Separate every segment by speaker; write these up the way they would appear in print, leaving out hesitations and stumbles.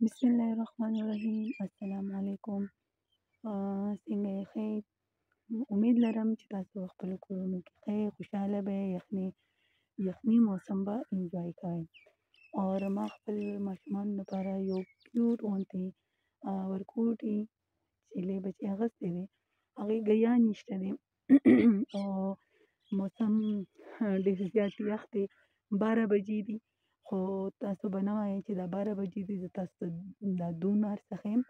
Speaker 1: بسم الله الرحمن الرحیم. السلام علیکم. څنګه یې ښه؟ امید لرم چې تاسو خپل کورونو کې ښه خوشاله به یخني موسم به انجوای کوئ. او ما خپل ماشومانو لپاره یو کیوټ غوندې ورکوټي چې لی بچې اغوستی دی، هغې ګیان نشته دی او موسم ډېر زیات یخ دی. 12 بجې دي، خو تاسو به نه وایئ چې دا 12 بجې دي. زه تاسو ته دا دون هر څه ښیم،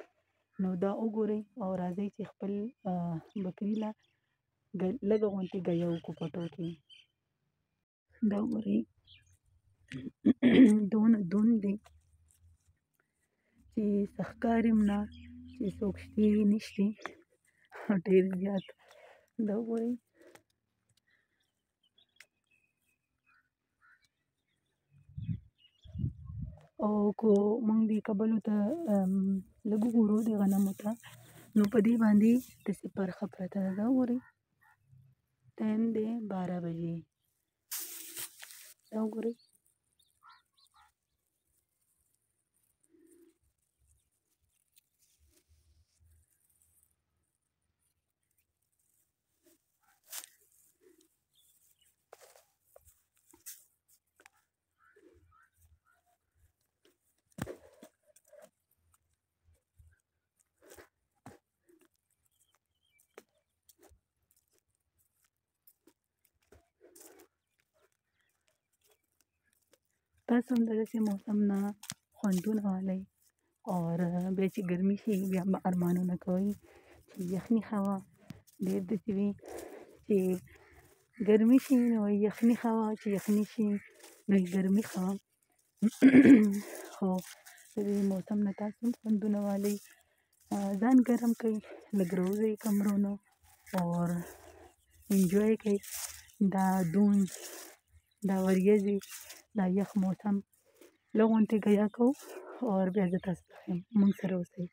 Speaker 1: نو دا وګورئ او راځئ چې خپل بکري له لږه غوندې ګیه وکړو په ټول کې. دا وګورئ دونه دون دی چې څه ښکاري هم نه چې څوک شته نشته، ډېر زیات. دا وګورئ او که موږ دې کبلو ته لږ وګورو د غنمو ته، نو په دې باندې داسې پرخه پرته ده. دا وګورئ ټایم دی 12 بجې. دا وګورئ تاسو هم د داسې موسم نه خوندونه واخلئ او بیا چې ګرمي شي بیا به ارمانونه کوئ چې یخني ښه وه. ډېر داسې وي چې ګرمي شي نو یخني ښه وه، چې یخني شي نو ګرمي ښه وه. خو د دې موسم نه تاسو هم خوندونه واخلئ، ځان ګرم کړئ، لږ راوځئ کمرو نه او انجوای کړئ دا دون، دا وریځې، دا یخ موسم. لږ غوندې ګیه کوو او بیا زه تاسو ته ښیم. موږ سره اوسئ.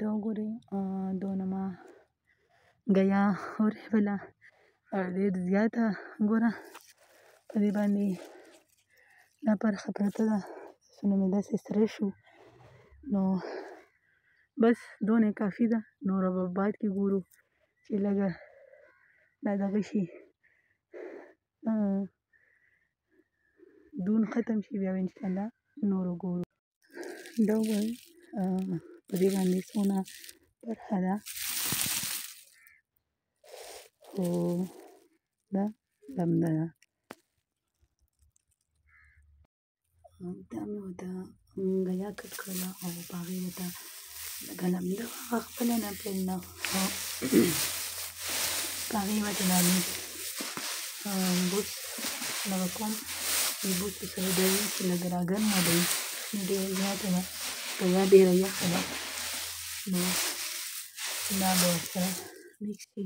Speaker 1: دا وګورئ دونه ما ګیه ورېبله ډېر زیاته. ګوره په دې باندې دا پرخه پرته ده، لاسونه مې داسې سره شو. نو بس دونه کافي ده، نوره به بعد کې ګورو چې لږه دا دغه شي، دون ختم شي، بیا به انشاءالله نور وګورو. دا وګورئ په دې باندې څونه پرخه ده، خو دا لمده ده. دا مې ورته ګیه کټ کړله او په هغې ورته لږه لمده وه، هغه خپله نه پیل نه، او په هغې ورته باندې بوس دغه کوم، د بوسو سره به وي چې لږ راګرمه به وي، ډېره زیاته ده، ګیه ډېره یخه ده، نو دا به ورسره مکس شي.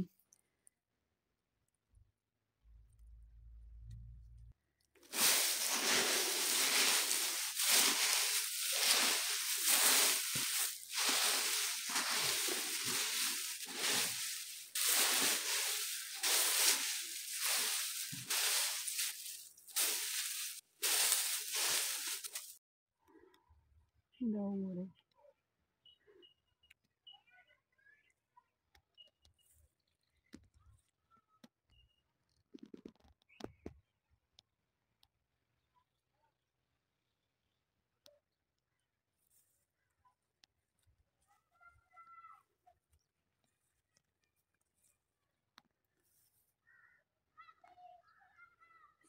Speaker 1: دا وګورئ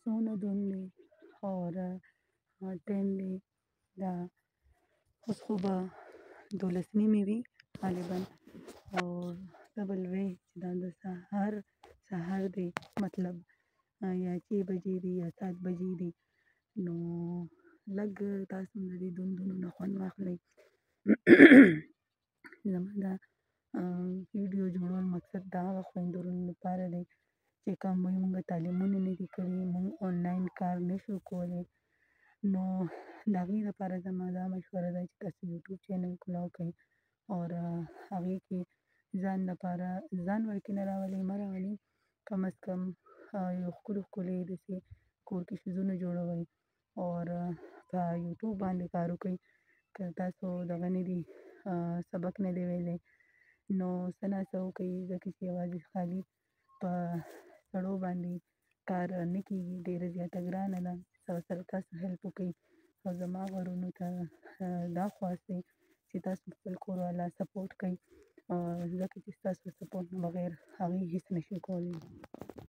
Speaker 1: څونه دون دی اور ټایم دی. دا اوس خو به 12 نیمې وي غالبا، او ته به لوې چې دا د سهار دی، مطلب یا 6 بجې دي یا 7 بجې دي. نو لږ تاسو هم د دې دونو نه خوند واخلئ. زما دا ویډیو د هغه خویندورو لپاره دی چې کوم موږ تعلیمونه نه دي کړي، موږ آنلاین کار نشو کولی. نو د هغې لپاره زما دا مشوره ده چې تاسو یوټیوب چینل کولاو کړئ او هغې کې ځان لپاره ځان ورکې نه راولئ، مه راولئ، کم از کم یو ښکلي داسې کور کې شیزونه جوړوئ او په یوټیوب باندې کار وکړئ. که تاسو دغه نه دي سبق نه دی ویلی نو څه ناڅه وکړئ، ځکه چې یوازې خالي په سړو باندې کار نه کېږي، ډېره زیاته ګرانه ده. سره تاسو هیلپ وکړئ او زما غړونو ته دا خواست دی چې تاسو خپل کور والا سپورټ کړئ، ځکه چې ستاسو سپورټ نه بغیر هغوی هېڅ نشي کولی.